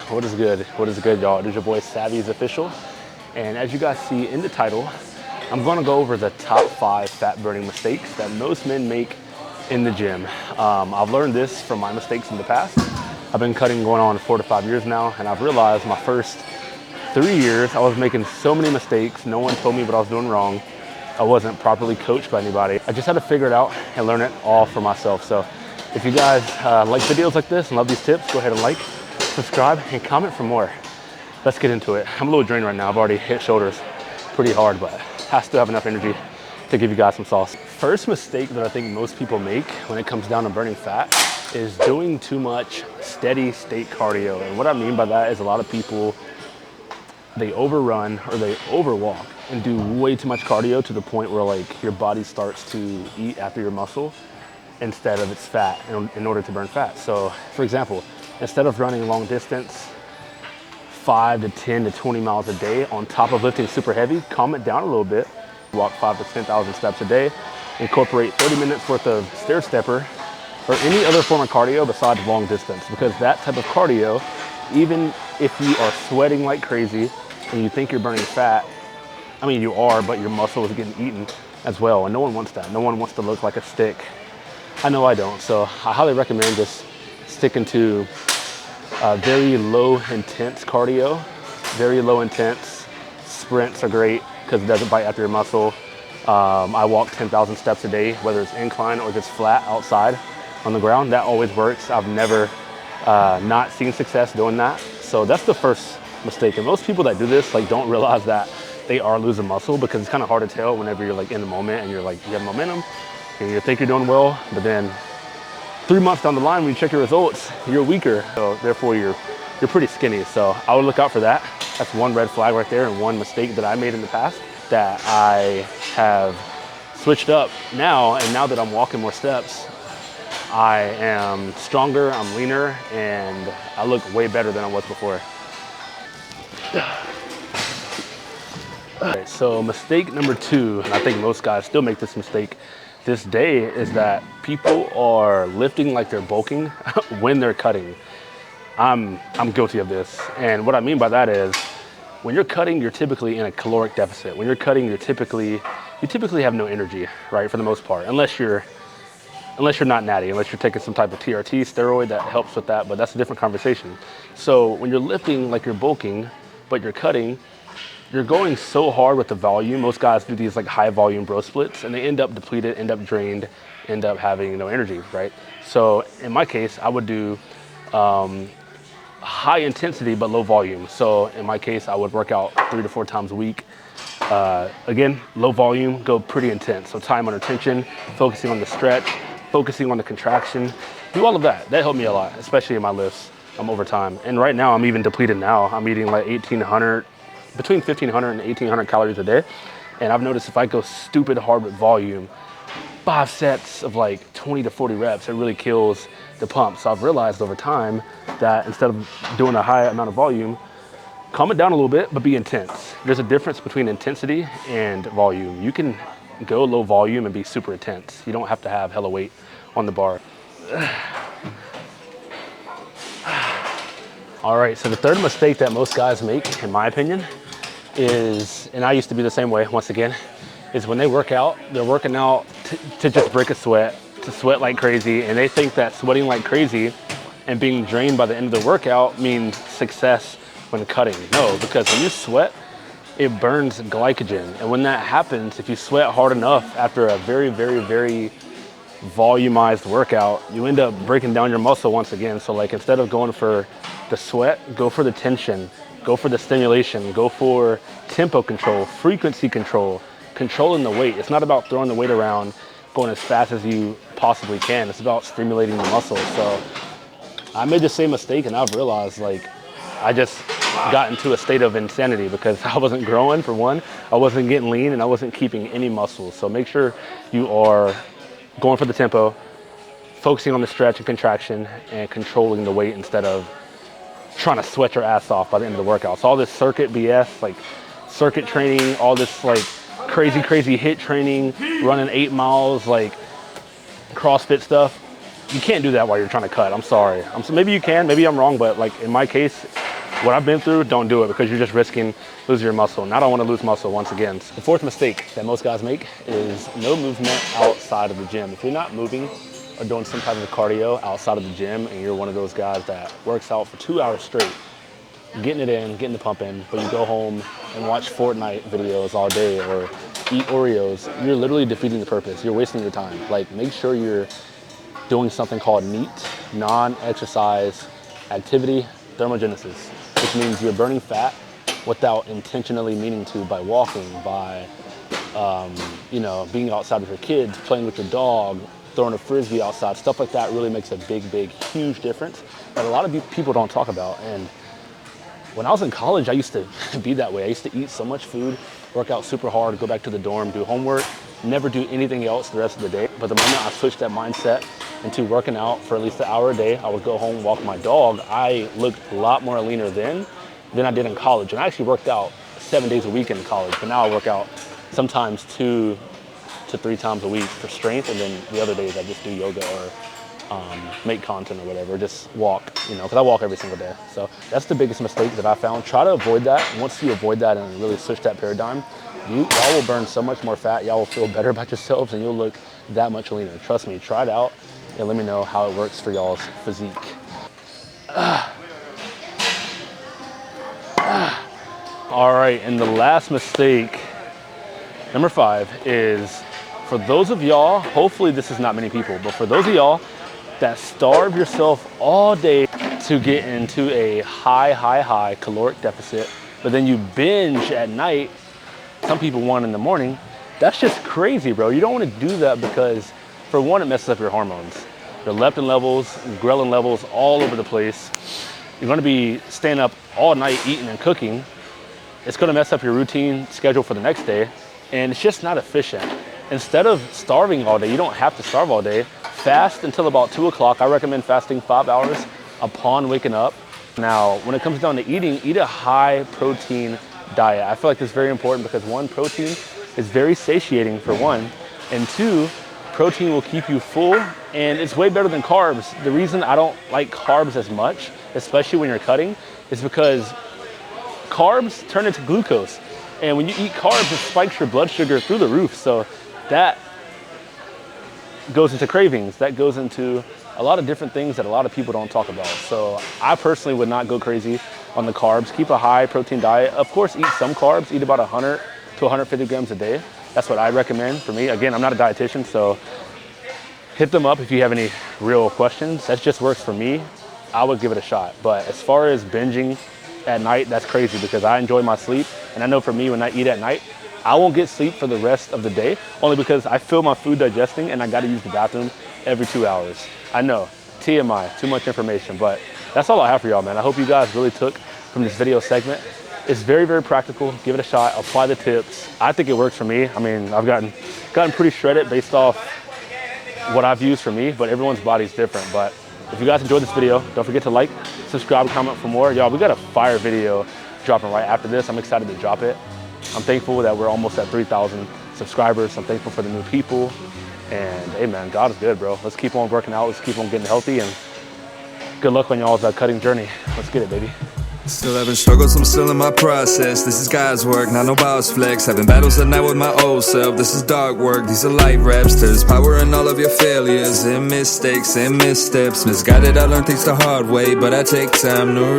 What is good? What is good, y'all? It is your boy Savvy's Official. And as you guys see in the title, I'm gonna go over the top 5 fat burning mistakes that most men make in the gym. I've learned this from my mistakes in the past. I've been cutting going on 4 to 5 years now, and I've realized my first 3 years, I was making so many mistakes. No one told me what I was doing wrong. I wasn't properly coached by anybody. I just had to figure it out and learn it all for myself. So if you guys like videos like this and love these tips, go ahead and like, subscribe, and comment for more. Let's get into it. I'm a little drained right now. I've already hit shoulders pretty hard, but I still have enough energy to give you guys some sauce. First mistake that I think most people make when it comes down to burning fat is doing too much steady state cardio. And what I mean by that is a lot of people, they overrun or they overwalk and do way too much cardio to the point where like your body starts to eat after your muscle instead of its fat in order to burn fat. So for example, instead of running long distance, 5 to 10 to 20 miles a day on top of lifting super heavy, calm it down a little bit. Walk 5 to 10,000 steps a day, incorporate 30 minutes worth of stair stepper or any other form of cardio besides long distance, because that type of cardio, even if you are sweating like crazy and you think you're burning fat, I mean you are, but your muscle is getting eaten as well, and no one wants that. No one wants to look like a stick. I know I don't, so I highly recommend just sticking to very low intense cardio. Very low intense sprints are great because it doesn't bite after your muscle. I walk 10,000 steps a day, whether it's incline or just flat outside on the ground. That always works. I've never not seen success doing that. So that's the first mistake. And most people that do this like don't realize that they are losing muscle, because it's kind of hard to tell whenever you're like in the moment and you're like, you have momentum and you think you're doing well, but then 3 months down the line, when you check your results, you're weaker. So therefore you're pretty skinny. So I would look out for that. That's one red flag right there, and one mistake that I made in the past that I have switched up now. And now that I'm walking more steps, I am stronger, I'm leaner, and I look way better than I was before. Okay, so mistake number 2, and I think most guys still make this mistake this day, is that people are lifting like they're bulking when they're cutting. I'm guilty of this. And what I mean by that is when you're cutting, you're typically in a caloric deficit. When you're cutting, you typically have no energy, right? For the most part, unless you're not natty, unless you're taking some type of TRT steroid that helps with that, but that's a different conversation. So when you're lifting like you're bulking, but you're cutting, you're going so hard with the volume. Most guys do these like high volume bro splits and they end up depleted, end up drained, end up having no energy, right? So in my case, I would do high intensity but low volume. So in my case, I would work out 3 to 4 times a week. Again, low volume, go pretty intense. So time under tension, focusing on the stretch, focusing on the contraction, do all of that. That helped me a lot, especially in my lifts over time. And right now I'm even depleted now. I'm eating like between 1,500 and 1,800 calories a day. And I've noticed if I go stupid hard with volume, 5 sets of like 20 to 40 reps, it really kills the pump. So I've realized over time that instead of doing a high amount of volume, calm it down a little bit, but be intense. There's a difference between intensity and volume. You can go low volume and be super intense. You don't have to have hella weight on the bar. All right, so the third mistake that most guys make, in my opinion, is, and I used to be the same way once again, is when they work out, they're working out to just break a sweat, to sweat like crazy, and they think that sweating like crazy and being drained by the end of the workout means success when cutting. No, because when you sweat, it burns glycogen. And when that happens, if you sweat hard enough after a very, very, very volumized workout, you end up breaking down your muscle once again. So like instead of going for the sweat, go for the tension, go for the stimulation, go for tempo control, frequency control, controlling the weight. It's not about throwing the weight around, going as fast as you possibly can. It's about stimulating the muscles. So I made the same mistake, and I've realized like I just got into a state of insanity because I wasn't growing, for one, I wasn't getting lean, and I wasn't keeping any muscle. So make sure you are going for the tempo, focusing on the stretch and contraction, and controlling the weight instead of trying to sweat your ass off by the end of the workout. So all this circuit BS, like circuit training, all this like crazy HIIT training, running 8 miles, like CrossFit stuff, you can't do that while you're trying to cut. I'm sorry. Maybe you can, maybe I'm wrong, but like in my case, what I've been through, don't do it because you're just risking losing your muscle. And I don't want to lose muscle once again. The fourth mistake that most guys make is no movement outside of the gym. If you're not moving or doing some type of cardio outside of the gym and you're one of those guys that works out for 2 hours straight, getting it in, getting the pump in, but you go home and watch Fortnite videos all day or eat Oreos, you're literally defeating the purpose. You're wasting your time. Like, make sure you're doing something called NEAT, non-exercise activity thermogenesis, which means you're burning fat without intentionally meaning to, by walking, by being outside with your kids, playing with your dog, throwing a frisbee outside. Stuff like that really makes a big, huge difference that a lot of people don't talk about. And when I was in college, I used to be that way. I used to eat so much food, work out super hard, go back to the dorm, do homework, never do anything else the rest of the day. But the moment I switched that mindset into working out for at least an hour a day, I would go home, walk my dog. I looked a lot more leaner then than I did in college. And I actually worked out 7 days a week in college, but now I work out sometimes 2 to 3 times a week for strength. And then the other days I just do yoga or make content or whatever, just walk, because I walk every single day. So that's the biggest mistake that I found. Try to avoid that. Once you avoid that and really switch that paradigm, y'all will burn so much more fat. Y'all will feel better about yourselves and you'll look that much leaner. Trust me, try it out and let me know how it works for y'all's physique. All right, and the last mistake, number 5, is for those of y'all, hopefully this is not many people, but for those of y'all that starve yourself all day to get into a high caloric deficit, but then you binge at night, some people 1 in the morning, that's just crazy, bro. You don't want to do that because, for one, it messes up your hormones. Your leptin levels, ghrelin levels all over the place. You're going to be staying up all night eating and cooking. It's going to mess up your routine schedule for the next day, and it's just not efficient. Instead of starving all day, you don't have to starve all day. Fast until about 2 o'clock. I recommend fasting 5 hours upon waking up. Now, when it comes down to eating, eat a high protein diet. I feel like this is very important because 1, protein is very satiating for 1, and 2, protein will keep you full and it's way better than carbs. The reason I don't like carbs as much, especially when you're cutting, is because carbs turn into glucose. And when you eat carbs, it spikes your blood sugar through the roof. So that goes into cravings. That goes into a lot of different things that a lot of people don't talk about. So I personally would not go crazy on the carbs. Keep a high protein diet. Of course, eat some carbs. Eat about 100 to 150 grams a day. That's what I recommend for me. Again, I'm not a dietitian, so hit them up if you have any real questions. That just works for me. I would give it a shot. But as far as binging at night, that's crazy because I enjoy my sleep. And I know for me, when I eat at night, I won't get sleep for the rest of the day, only because I feel my food digesting and I got to use the bathroom every 2 hours. I know, TMI, too much information, but that's all I have for y'all, man. I hope you guys really took from this video segment. It's very practical. Give it a shot. Apply the tips. I think it works for me. I mean, I've gotten pretty shredded based off what I've used for me, but everyone's body's different. But if you guys enjoyed this video, don't forget to like, subscribe, comment for more. Y'all, we got a fire video dropping right after this. I'm excited to drop it. I'm thankful that we're almost at 3,000 subscribers. I'm thankful for the new people. And hey man, God is good, bro. Let's keep on working out. Let's keep on getting healthy, and good luck on y'all's cutting journey. Let's get it, baby. Still having struggles, I'm still in my process. This is God's work, not no boss flex. Having battles at night with my old self. This is dark work, these are light reps. There's power in all of your failures and mistakes and missteps. Misguided, I learned things the hard way, but I take time to